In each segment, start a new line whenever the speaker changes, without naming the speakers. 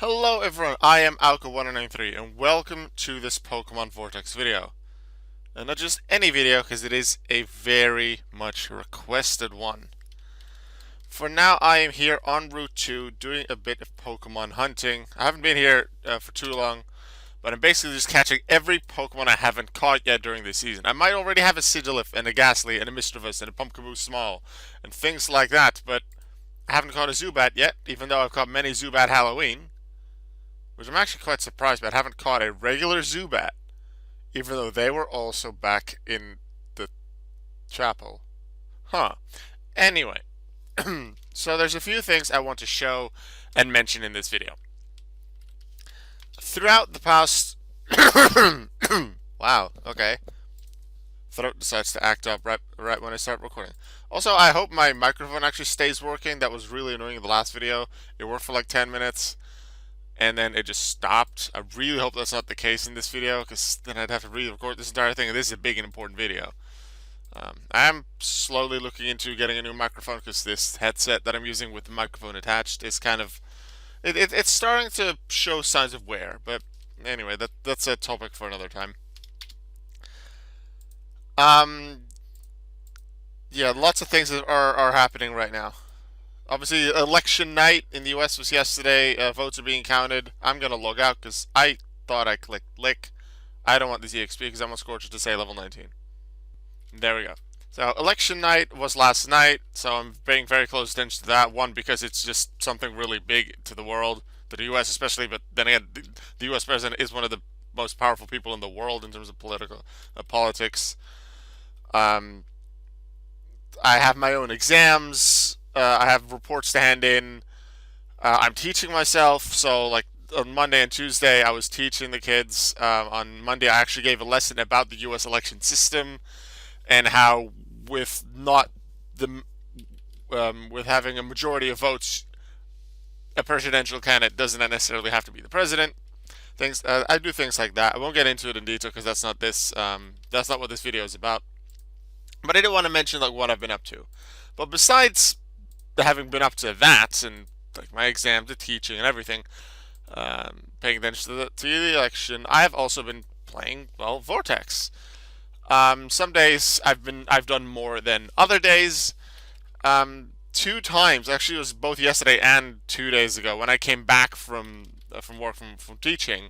Hello everyone, I am Alka1093 and welcome to this Pokemon Vortex video. And not just any video, because it is a very much requested one. For now, I am here on Route 2 doing a bit of Pokemon hunting. I haven't been here for too long, but I'm basically just catching every Pokemon I haven't caught yet during this season. I might already have a Sigilif and a Ghastly and a Mischievous and a Pumpkaboo Small and things like that, but I haven't caught a Zubat yet, even though I've caught many Zubat Halloween. Which I'm actually quite surprised by. I haven't caught a regular Zubat, even though they were also back in the chapel. Huh. Anyway, so there's a few things I want to show and mention in this video. Throughout the past... Wow, okay. Throat decides to act up right when I start recording. Also, I hope my microphone actually stays working. That was really annoying in the last video. It worked for like 10 minutes. And then it just stopped. I really hope that's not the case in this video, because then I'd have to re-record this entire thing, and this is a big and important video. I am slowly looking into getting a new microphone, because this headset that I'm using with the microphone attached is kind of... It's starting to show signs of wear, but anyway, that's a topic for another time. Yeah, lots of things are happening right now. Obviously, election night in the US was yesterday. Votes are being counted. I'm going to log out because I thought I clicked lick. I don't want this EXP because I want Scorcher to say level 19. There we go. So, election night was last night, so I'm paying very close attention to that. One, because it's just something really big to the world, to the US especially, but then again, the US president is one of the most powerful people in the world in terms of politics. I have my own exams. I have reports to hand in. I'm teaching myself, so like on Monday and Tuesday, I was teaching the kids. On Monday, I actually gave a lesson about the U.S. election system and how, with not the with having a majority of votes, a presidential candidate doesn't necessarily have to be the president. I do things like that. I won't get into it in detail because that's not this. That's not what this video is about. But I did want to mention like what I've been up to. But besides having been up to that and like my exams, the teaching, and everything, paying attention to the election, I have also been playing Vortex. Some days I've done more than other days. Two times actually, it was both yesterday and 2 days ago when I came back from work from teaching.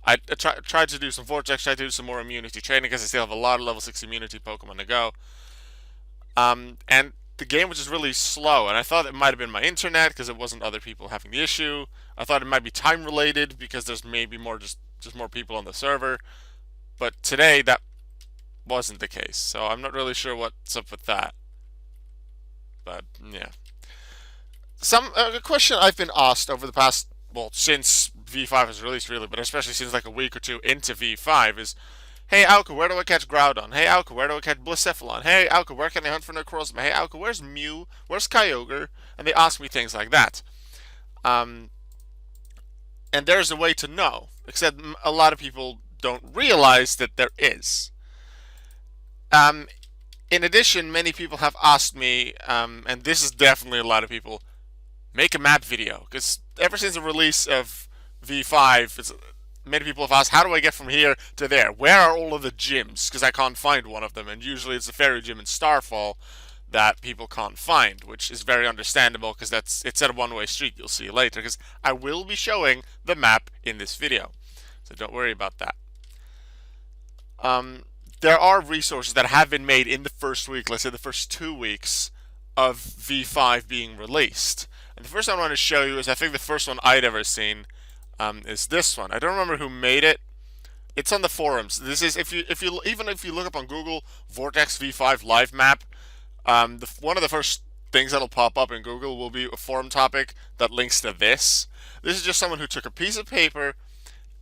I tried to do some Vortex, tried to do some more immunity training because I still have a lot of level 6 immunity Pokemon to go. And the game was just really slow, and I thought it might have been my internet because it wasn't other people having the issue. I thought it might be time related because there's maybe more just more people on the server. But today that wasn't the case, so I'm not really sure what's up with that. But yeah, a question I've been asked over the past since V5 was released really, but especially since like a week or two into V5 is, hey Alka, where do I catch Groudon? Hey Alka, where do I catch Blacephalon? Hey Alka, where can I hunt for Necrozma? Hey Alka, where's Mew? Where's Kyogre? And they ask me things like that. And there's a way to know, except a lot of people don't realize that there is. In addition, many people have asked me, and this is definitely a lot of people, make a map video. Because ever since the release of V5, many people have asked, how do I get from here to there? Where are all of the gyms? Because I can't find one of them, and usually it's the Fairy Gym in Starfall that people can't find, which is very understandable because it's at a one-way street. You'll see later, because I will be showing the map in this video, so don't worry about that. There are resources that have been made in the first week, let's say the first 2 weeks of V5 being released. And the first one I want to show you is, I think the first one I'd ever seen, is this one. I don't remember who made it. It's on the forums. This is even if you look up on Google Vortex V5 live map, one of the first things that'll pop up in Google will be a forum topic that links to this. This is just someone who took a piece of paper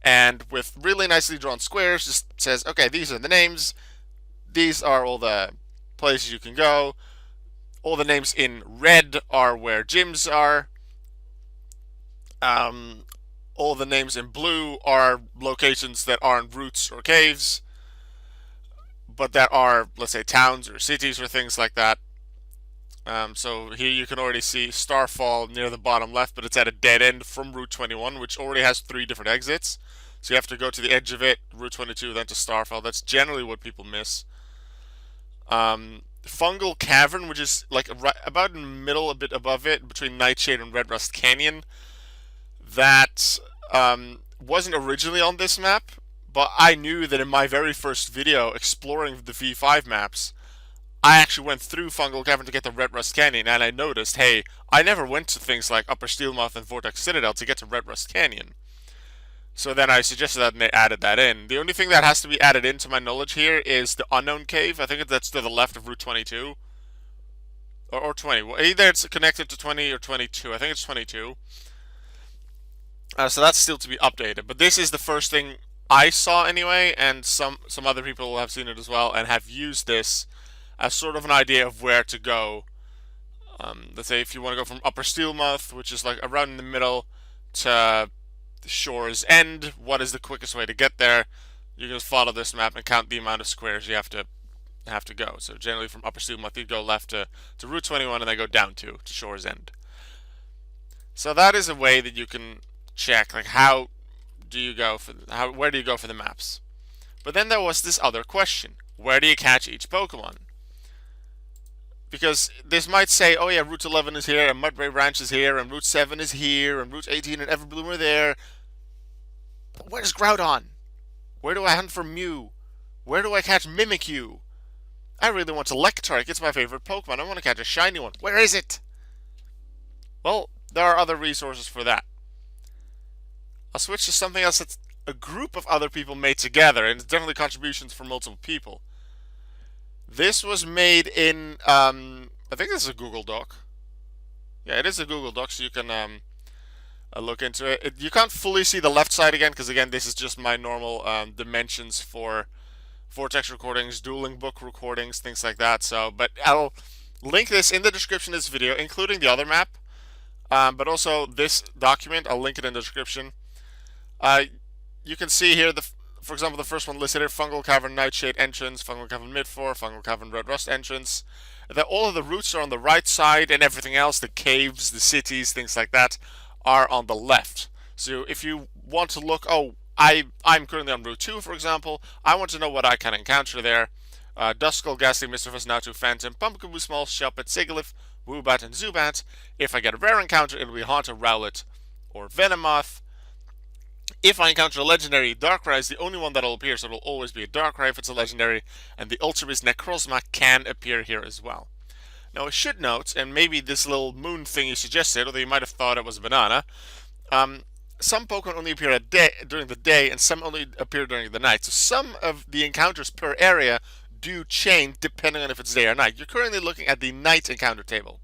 and with really nicely drawn squares just says, okay, these are the names. These are all the places you can go. All the names in red are where gyms are. All the names in blue are locations that aren't routes or caves, but that are, let's say, towns or cities or things like that. So here you can already see Starfall near the bottom left, but it's at a dead end from Route 21, which already has 3 different exits. So you have to go to the edge of it, Route 22, then to Starfall. That's generally what people miss. Fungal Cavern, which is like right, about in the middle, a bit above it, between Nightshade and Red Rust Canyon. That wasn't originally on this map, but I knew that in my very first video exploring the V5 maps, I actually went through Fungal Cavern to get to Red Rust Canyon, and I noticed, hey, I never went to things like Upper Steelmouth and Vortex Citadel to get to Red Rust Canyon. So then I suggested that and they added that in. The only thing that has to be added into my knowledge here is the Unknown Cave. I think that's to the left of Route 22. Or 20. Well, either it's connected to 20 or 22. I think it's 22. So that's still to be updated. But this is the first thing I saw anyway, and some other people have seen it as well and have used this as sort of an idea of where to go. Let's say if you want to go from Upper Steelmouth, which is like around in the middle, to the Shore's End, what is the quickest way to get there? You can just follow this map and count the amount of squares you have to go. So generally from Upper Steelmouth, you go left to Route 21 and then go down to Shore's End. So that is a way that you can check, like, how do you go for where do you go for the maps? But then there was this other question: where do you catch each Pokemon? Because this might say, oh yeah, Route 11 is here, and Mudbray Ranch is here, and Route 7 is here, and Route 18 and Everbloom are there. But where's Groudon? Where do I hunt for Mew? Where do I catch Mimikyu? I really want to Electrike. It's my favorite Pokemon. I want to catch a shiny one. Where is it? Well, there are other resources for that. I'll switch to something else that's a group of other people made together, and it's definitely contributions from multiple people. This was made in, I think this is a Google Doc. Yeah, it is a Google Doc, so you can look into it. You can't fully see the left side again, because again, this is just my normal dimensions for Vortex recordings, dueling book recordings, things like that. So, but I'll link this in the description of this video, including the other map, but also this document. I'll link it in the description. You can see here, for example, the first one listed here: Fungal Cavern Nightshade entrance, Fungal Cavern Mid-4, Fungal Cavern Red Rust entrance. That all of the routes are on the right side, and everything else, the caves, the cities, things like that, are on the left. So if you want to look, oh, I'm currently on Route 2, for example, I want to know what I can encounter there. Duskull, Ghastly, Mischievous, Natu, Phantom, Pumpkaboo, Small, Shelpet, Sigilyph, Woobat, and Zubat. If I get a rare encounter, it'll be Haunter, Rowlet, or Venomoth. If I encounter a legendary, Darkrai is the only one that'll appear, so it'll always be a Darkrai if it's a legendary, and the Ultra Beast Necrozma can appear here as well. Now I should note, and maybe this little moon thing you suggested, although you might have thought it was a banana, some Pokemon only appear during the day, and some only appear during the night. So some of the encounters per area do change depending on if it's day or night. You're currently looking at the night encounter table,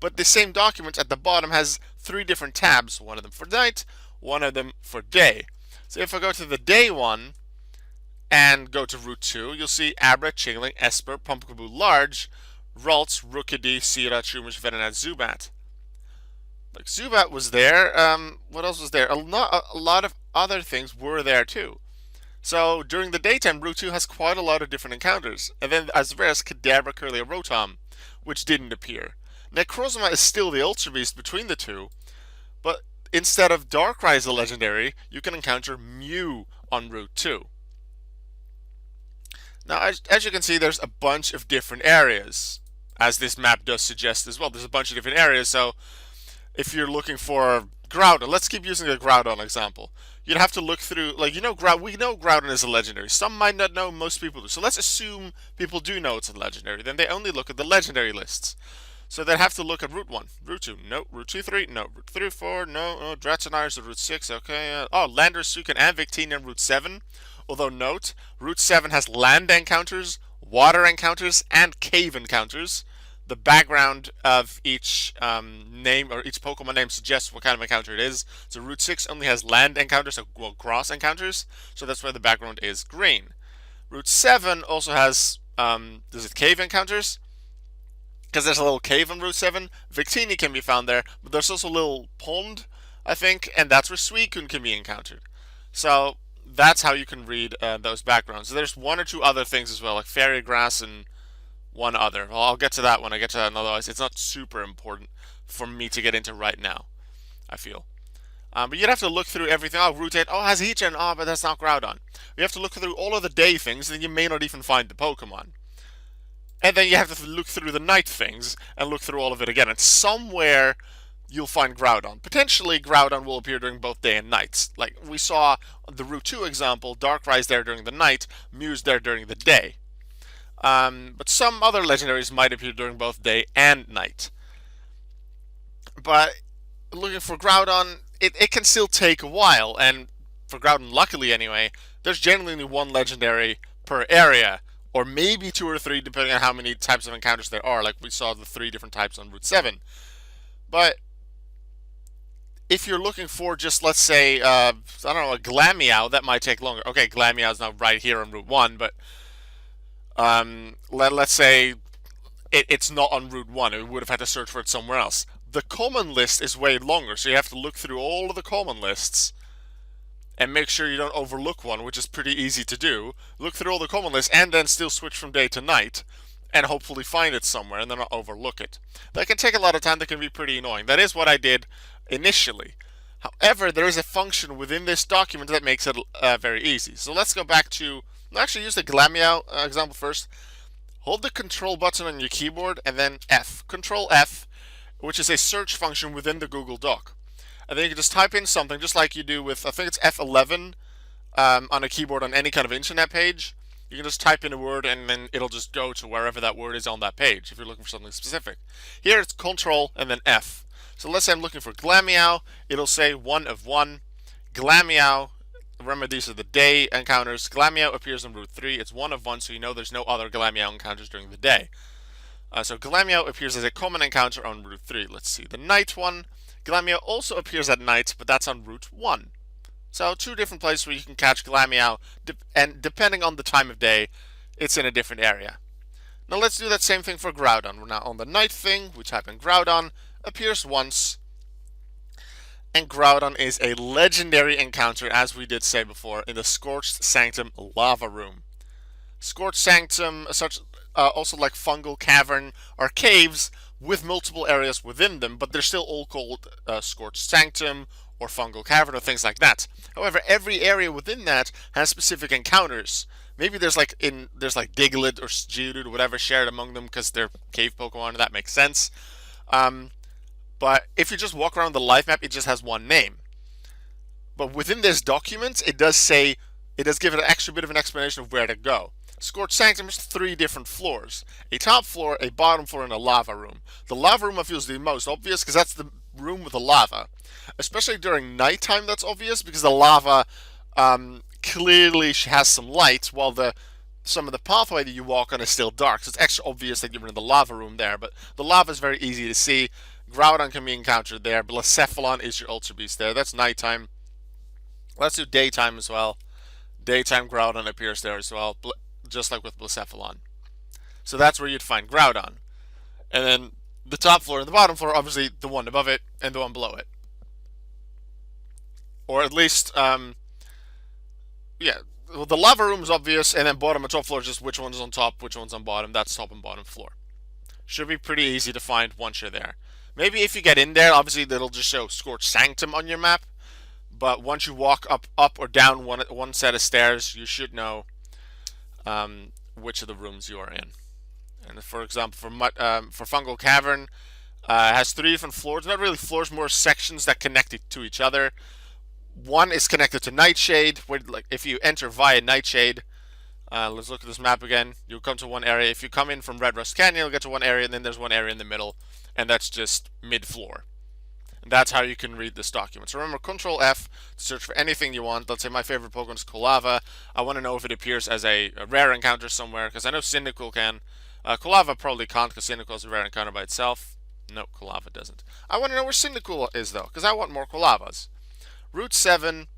but the same document at the bottom has 3 different tabs, one of them for night, one of them for day. So if I go to the day one and go to Route 2, you'll see Abra, Chingling, Esper, Pumpkaboo Large, Ralts, Rookidee, Sira, Shroomish, Venonat, Zubat. Like, Zubat was there. What else was there? A lot of other things were there too. So during the daytime, Route 2 has quite a lot of different encounters. And then as rare as Kadabra, Curly, Rotom, which didn't appear. Necrozma is still the Ultra Beast between the two, but instead of Darkrai as a legendary, you can encounter Mew on Route 2. Now, as you can see, there's a bunch of different areas, as this map does suggest as well. There's a bunch of different areas, so if you're looking for Groudon, let's keep using the Groudon example. You'd have to look through, like, we know Groudon is a legendary. Some might not know, most people do. So let's assume people do know it's a legendary. Then they only look at the legendary lists. So they'd have to look at Route 1, Route 2, no, Route 2, 3, no, Route 3, 4, no, Dratonars at Route 6, okay, Landorus, Suican, and Victini on Route 7, although note, Route 7 has land encounters, water encounters, and cave encounters. The background of each name, or each Pokemon name, suggests what kind of encounter it is. So Route 6 only has land encounters, so grass encounters, so that's why the background is green. Route 7 also has, cave encounters? Because there's a little cave on Route 7. Victini can be found there, but there's also a little pond, I think, and that's where Suicune can be encountered. So that's how you can read those backgrounds. There's 1 or 2 other things as well, like fairy grass and one other. Well, I'll get to that when I get to that, and otherwise it's not super important for me to get into right now, I feel. But you'd have to look through everything. Oh, Route 8. Oh, has Heatran. Oh, but that's not Groudon. You have to look through all of the day things, and then you may not even find the Pokemon. And then you have to look through the night things, and look through all of it again. And somewhere, you'll find Groudon. Potentially, Groudon will appear during both day and nights. Like, we saw the Route 2 example, Darkrai's there during the night, Mew's there during the day. But some other legendaries might appear during both day and night. But looking for Groudon, it can still take a while, and for Groudon, luckily anyway, there's generally only one legendary per area, or maybe two or three, depending on how many types of encounters there are, like we saw the three different types on Route 7. But if you're looking for just, let's say, I don't know, a Glameow, that might take longer. Okay, Glameow's not right here on Route 1, but let's say it's not on Route 1. We would have had to search for it somewhere else. The common list is way longer, so you have to look through all of the common lists and make sure you don't overlook one, which is pretty easy to do. Look through all the common lists and then still switch from day to night and hopefully find it somewhere and then not overlook it. That can take a lot of time, that can be pretty annoying. That is what I did initially. However, there is a function within this document that makes it very easy. So let's go back to, I'll actually use the Glameow example first. Hold the control button on your keyboard and then F. Control F, which is a search function within the Google Doc. And then you can just type in something just like you do with, I think it's F11 on a keyboard on any kind of internet page. You can just type in a word and then it'll just go to wherever that word is on that page if you're looking for something specific. Here it's Control and then F. So let's say I'm looking for Glameow, it'll say 1 of 1. Glameow, remember these are the day encounters. Glameow appears on Route 3, it's 1 of 1, so you know there's no other Glameow encounters during the day. So Glameow appears as a common encounter on Route 3. Let's see, the night one. Glameow also appears at night, but that's on Route 1. So two different places where you can catch Glameow, and depending on the time of day, it's in a different area. Now let's do that same thing for Groudon. We're now on the night thing, we type in Groudon, appears once, and Groudon is a legendary encounter, as we did say before, in the Scorched Sanctum Lava Room. Scorched Sanctum, also like Fungal Cavern, are caves with multiple areas within them, but they're still all called Scorched Sanctum or Fungal Cavern or things like that. However, every area within that has specific encounters. Maybe there's like Diglett or Geodude or whatever shared among them because they're cave Pokemon, and that makes sense. But if you just walk around the life map, it just has one name. But within this document, it does give it an extra bit of an explanation of where to go. Scorched Sanctum has 3 different floors. A top floor, a bottom floor, and a lava room. The lava room I feel is the most obvious because that's the room with the lava. Especially during nighttime, that's obvious because the lava clearly has some light while some of the pathway that you walk on is still dark. So it's extra obvious that you're in the lava room there. But the lava is very easy to see. Groudon can be encountered there. Blacephalon is your Ultra Beast there. That's nighttime. Let's do daytime as well. Daytime Groudon appears there as well, just like with Blacephalon. So that's where you'd find Groudon. And then the top floor and the bottom floor, obviously the one above it and the one below it. Or at least, yeah, well, the lava room is obvious, and then bottom and top floor is just which one's on top, which one's on bottom. That's top and bottom floor. Should be pretty easy to find once you're there. Maybe if you get in there, obviously it'll just show Scorched Sanctum on your map. But once you walk up or down one set of stairs, you should know which of the rooms you are in. And for example, for Fungal Cavern, it has 3 different floors. Not really floors, more sections that connect to each other. One is connected to Nightshade, where like if you enter via Nightshade, let's look at this map again. You'll come to one area. If you come in from Red Rust Canyon, you'll get to one area, and then there's one area in the middle, and that's just mid-floor. And that's how you can read this document. So remember, Control F to search for anything you want. Let's say my favorite Pokemon is Kolava. I want to know if it appears as a rare encounter somewhere, because I know Cyndaquil can. Kolava probably can't, because Cyndaquil is a rare encounter by itself. No, Kolava doesn't. I want to know where Cyndaquil is, though, because I want more Kolavas. Route 7,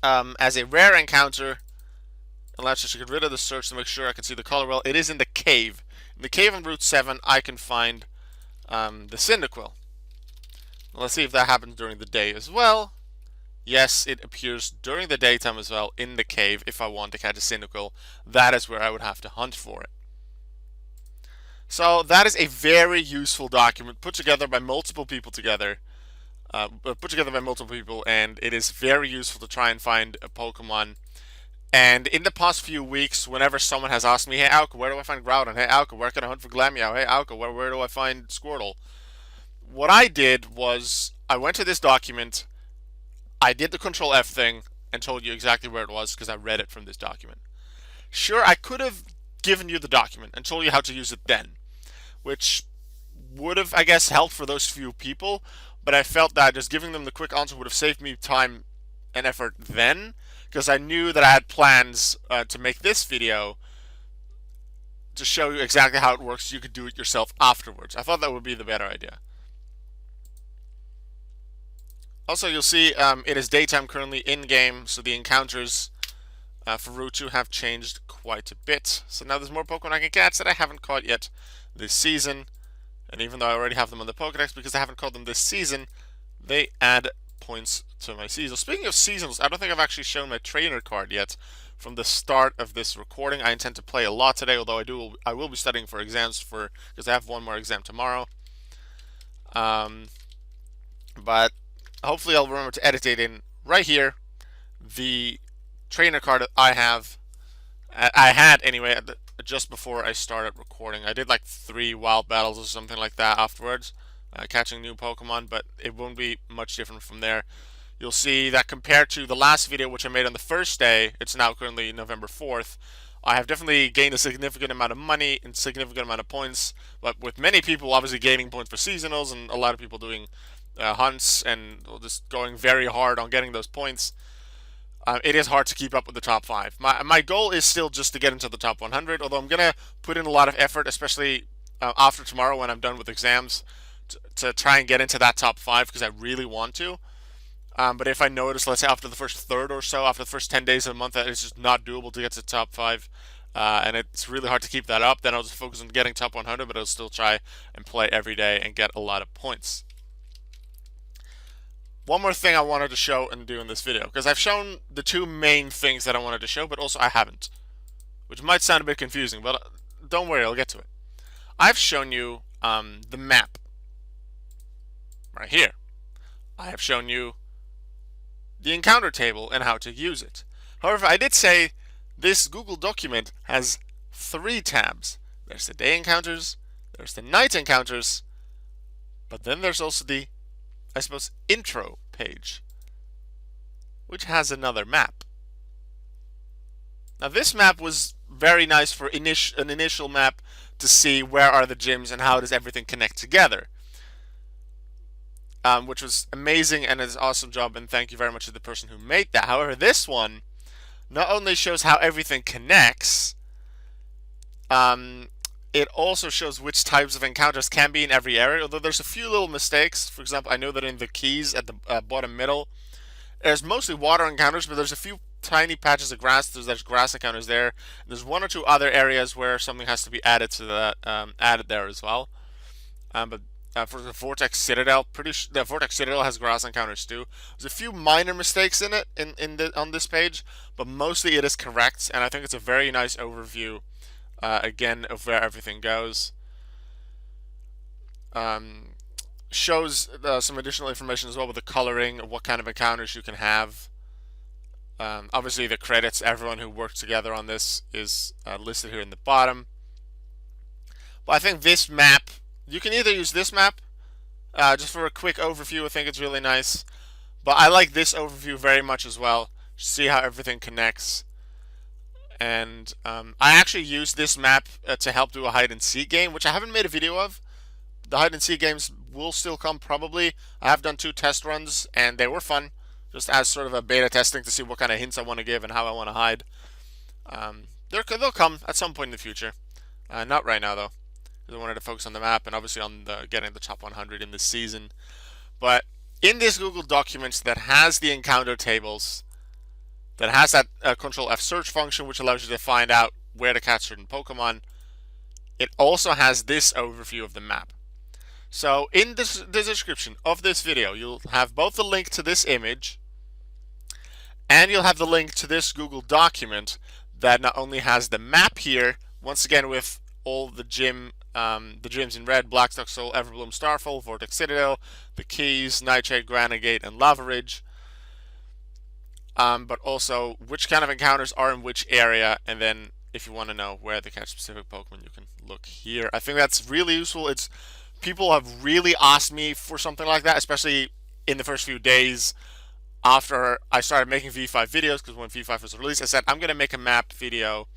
as a rare encounter, and let's just get rid of the search to make sure I can see the color well. It is in the cave. In the cave on Route 7, I can find the Cyndaquil. Let's see if that happens during the day as well. Yes, it appears during the daytime as well in the cave if I want to catch a Cyndaquil. That is where I would have to hunt for it. So that is a very useful document put together by multiple people and it is very useful to try and find a Pokemon. And in the past few weeks, whenever someone has asked me, "Hey Alka, where do I find Groudon? Hey Alka, where can I hunt for Glameow? Hey Alka, where do I find Squirtle?" What I did was I went to this document, I did the Control F thing, and told you exactly where it was because I read it from this document. Sure, I could have given you the document and told you how to use it then, which would have, I guess, helped for those few people, but I felt that just giving them the quick answer would have saved me time and effort then, because I knew that I had plans to make this video to show you exactly how it works so you could do it yourself afterwards. I thought that would be the better idea. Also, you'll see it is daytime currently in-game, so the encounters for Route 2 have changed quite a bit. So now there's more Pokemon I can catch that I haven't caught yet this season. And even though I already have them on the Pokedex, because I haven't caught them this season, they add points to my seasonal. Speaking of seasonals, I don't think I've actually shown my trainer card yet from the start of this recording. I intend to play a lot today, although I will be studying for exams because I have one more exam tomorrow. But hopefully I'll remember to edit it in right here. The trainer card I had anyway, just before I started recording. I did like 3 wild battles or something like that afterwards, catching new Pokemon, but it won't be much different from there. You'll see that compared to the last video, which I made on the first day, it's now currently November 4th, I have definitely gained a significant amount of money and significant amount of points, but with many people obviously gaining points for seasonals and a lot of people doing hunts and just going very hard on getting those points, it is hard to keep up with the top 5. My goal is still just to get into the top 100, although I'm going to put in a lot of effort, especially after tomorrow when I'm done with exams, to try and get into that top 5 because I really want to. But if I notice, let's say after the first third or so, after the first 10 days of the month, that it's just not doable to get to the top 5, and it's really hard to keep that up, then I'll just focus on getting top 100, but I'll still try and play every day and get a lot of points. One more thing I wanted to show and do in this video, because I've shown the 2 main things that I wanted to show, but also I haven't, which might sound a bit confusing, but don't worry, I'll get to it. I've shown you the map right here. I have shown you the encounter table and how to use it. However, I did say this Google document has 3 tabs. There's the day encounters, there's the night encounters, but then there's also the, I suppose, intro page, which has another map. Now this map was very nice for an initial map to see where are the gyms and how does everything connect together, which was amazing and is an awesome job, and thank you very much to the person who made that. However, this one not only shows how everything connects, it also shows which types of encounters can be in every area, although there's a few little mistakes. For example, I know that in the keys at the bottom middle, there's mostly water encounters, but there's a few tiny patches of grass. There's grass encounters there. There's 1 or 2 other areas where something has to be added to that, added there as well. But for the Vortex Citadel, the Vortex Citadel has grass encounters too. There's a few minor mistakes in it on this page, but mostly it is correct, and I think it's a very nice overview. Again, of where everything goes. Shows some additional information as well with the coloring of what kind of encounters you can have. Obviously, the credits, everyone who worked together on this is listed here in the bottom. But I think this map, you can either use this map just for a quick overview. I think it's really nice. But I like this overview very much as well. See how everything connects. And I actually used this map to help do a hide and seek game, which I haven't made a video of. The hide and seek games will still come probably. I have done 2 test runs and they were fun, just as sort of a beta testing to see what kind of hints I want to give and how I want to hide. They'll come at some point in the future. Not right now though, because I wanted to focus on the map and obviously on getting the top 100 in this season. But in this Google Documents that has the encounter tables, that has that Control F search function, which allows you to find out where to catch certain Pokemon, it also has this overview of the map. So in the description of this video, you'll have both the link to this image and you'll have the link to this Google document that not only has the map here, once again with all the gym the gyms in red: Blackstock Soul, Everbloom, Starfall, Vortex Citadel, the Keys, Nightshade, Granigate, and Lava Ridge. But also which kind of encounters are in which area, and then if you want to know where to catch specific Pokemon, you can look here. I think that's really useful. It's people have really asked me for something like that, especially in the first few days after I started making V5 videos, because when V5 was released, I said I'm going to make a map video,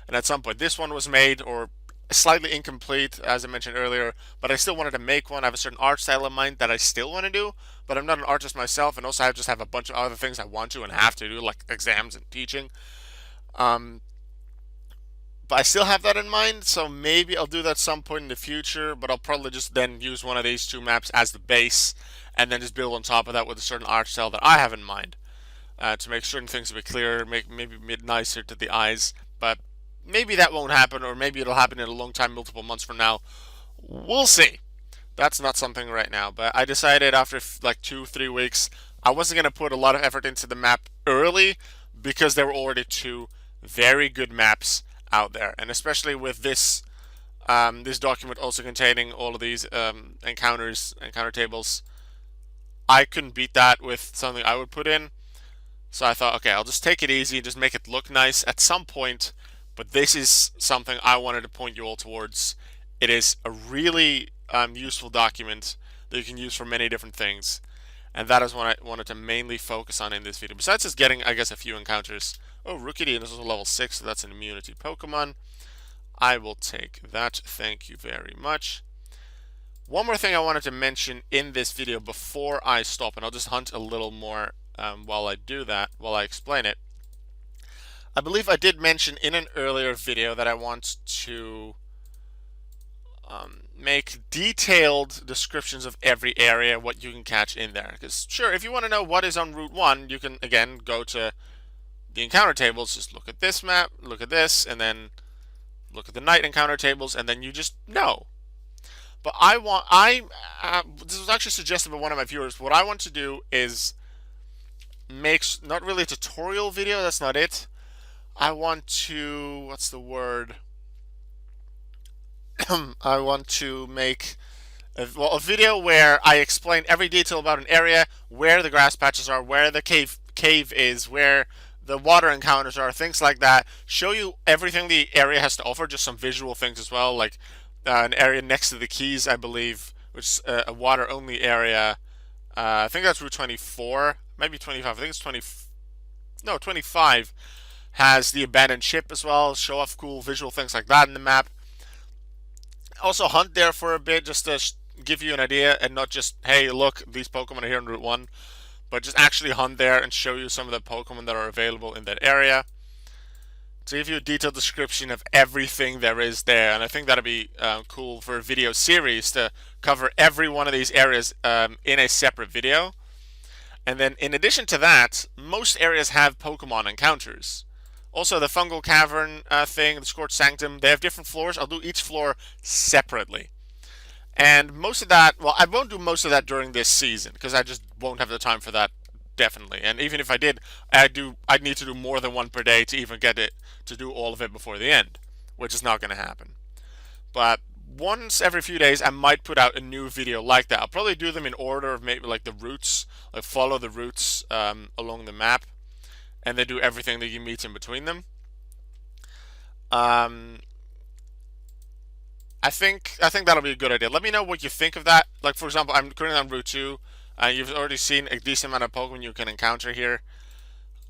and at some point this one was made, or slightly incomplete, as I mentioned earlier, but I still wanted to make one. I have a certain art style in mind that I still want to do, but I'm not an artist myself, and also I just have a bunch of other things I want to and have to do, like exams and teaching. Um, but I still have that in mind, so maybe I'll do that some point in the future, but I'll probably just then use one of these two maps as the base, and then just build on top of that with a certain art style that I have in mind, to make certain things a bit clearer, make maybe a bit nicer to the eyes. But maybe that won't happen, or maybe it'll happen in a long time, multiple months from now. We'll see. That's not something right now, but I decided after like 2-3 weeks I wasn't going to put a lot of effort into the map early, because there were already two very good maps out there, and especially with this document also containing all of these encounter tables, I couldn't beat that with something I would put in. So I thought, okay, I'll just take it easy and just make it look nice at some point. But this is something I wanted to point you all towards. It is a really useful document that you can use for many different things. And that is what I wanted to mainly focus on in this video. Besides just getting, I guess, a few encounters. Oh, Rookidee is also level 6, so that's an immunity Pokemon. I will take that. Thank you very much. One more thing I wanted to mention in this video before I stop, and I'll just hunt a little more while I do that, while I explain it. I believe I did mention in an earlier video that I want to make detailed descriptions of every area, what you can catch in there. Because sure, if you want to know what is on Route 1, you can again go to the encounter tables, just look at this map, look at this, and then look at the night encounter tables, and then you just know. But this was actually suggested by one of my viewers. What I want to do is make, not really a tutorial video, that's not it. I want to, what's the word? I want to make a video where I explain every detail about an area, where the grass patches are, where the cave is, where the water encounters are, things like that. Show you everything the area has to offer, just some visual things as well, like an area next to the keys, I believe, which is a water-only area. I think that's Route 24, maybe 25. I think it's 20. No, 25 has the abandoned ship as well. Show off cool visual things like that in the map. Also hunt there for a bit, just to give you an idea, and not just, hey, look, these Pokemon are here on Route 1, but just actually hunt there and show you some of the Pokemon that are available in that area, to give you a detailed description of everything there is there. And I think that'd be cool for a video series to cover every one of these areas in a separate video. And then in addition to that, most areas have Pokemon encounters. Also, the Fungal Cavern thing, the Scorched Sanctum, they have different floors. I'll do each floor separately. And most of that, well, I won't do most of that during this season, because I just won't have the time for that, definitely. And even if I did, I'd need to do more than one per day to even get it, to do all of it before the end, which is not going to happen. But once every few days, I might put out a new video like that. I'll probably do them in order of maybe like the routes, like follow the routes along the map, and then do everything that you meet in between them. I think that'll be a good idea. Let me know what you think of that. Like, for example, I'm currently on Route 2. You've already seen a decent amount of Pokemon you can encounter here.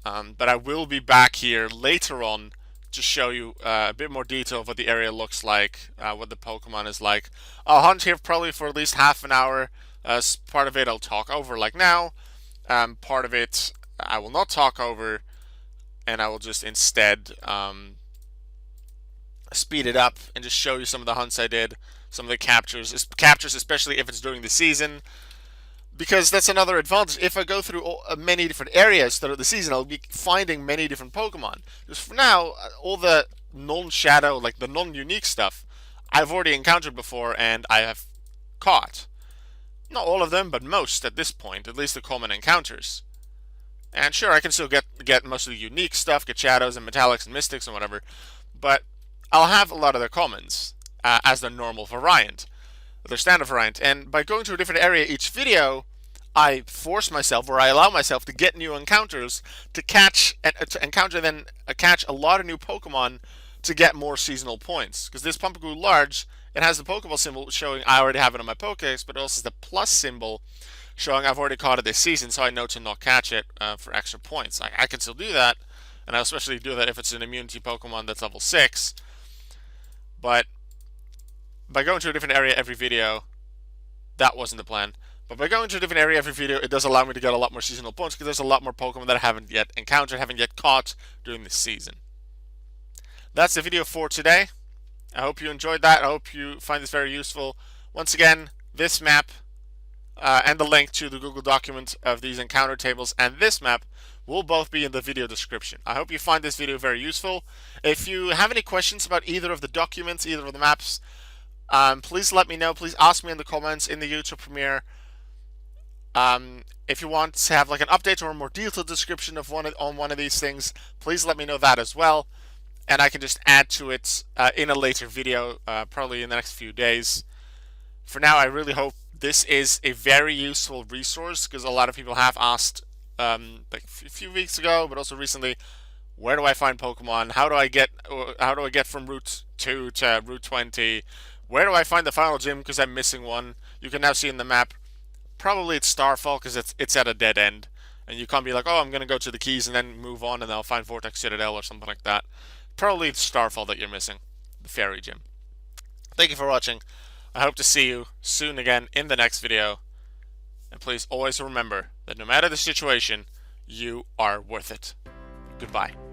But I will be back here later on to show you a bit more detail of what the area looks like, what the Pokemon is like. I'll hunt here probably for at least half an hour. Part of it I'll talk over like now. Part of it I will not talk over, and I will just instead speed it up and just show you some of the hunts I did, some of the captures, especially if it's during the season. Because that's another advantage. If I go through many different areas throughout the season, I'll be finding many different Pokemon. Because for now, all the non-shadow, like the non-unique stuff, I've already encountered before and I have caught. Not all of them, but most at this point, at least the common encounters. And sure, I can still get most of the unique stuff, get shadows and metallics and mystics and whatever, but I'll have a lot of the commons. as their normal variant, their standard variant. And by going to a different area each video, I force myself, or I allow myself, to get new encounters, to catch and to encounter, then catch a lot of new Pokemon to get more seasonal points. Because this Pumpagoo Large, it has the Pokeball symbol showing I already have it on my Pokedex, but it also has the plus symbol showing I've already caught it this season, so I know to not catch it for extra points. I can still do that, and I especially do that if it's an immunity Pokemon that's level 6. But by going to a different area every video, that wasn't the plan. But by going to a different area every video, it does allow me to get a lot more seasonal points because there's a lot more Pokemon that I haven't yet encountered, haven't yet caught during this season. That's the video for today. I hope you enjoyed that. I hope you find this very useful. Once again, this map and the link to the Google document of these encounter tables and this map will both be in the video description. I hope you find this video very useful. If you have any questions about either of the documents, either of the maps, please let me know. Please ask me in the comments in the YouTube Premiere. If you want to have like an update or a more detailed description of on one of these things, please let me know that as well, and I can just add to it in a later video, probably in the next few days. For now, I really hope this is a very useful resource because a lot of people have asked, like a few weeks ago, but also recently, where do I find Pokemon? How do I get from Route 2 to Route 20? Where do I find the final gym because I'm missing one? You can now see in the map. Probably it's Starfall because it's at a dead end, and you can't be like, oh, I'm gonna go to the keys and then move on, and I'll find Vortex Citadel or something like that. Probably it's Starfall that you're missing, the Fairy Gym. Thank you for watching. I hope to see you soon again in the next video, and please always remember that no matter the situation, you are worth it. Goodbye.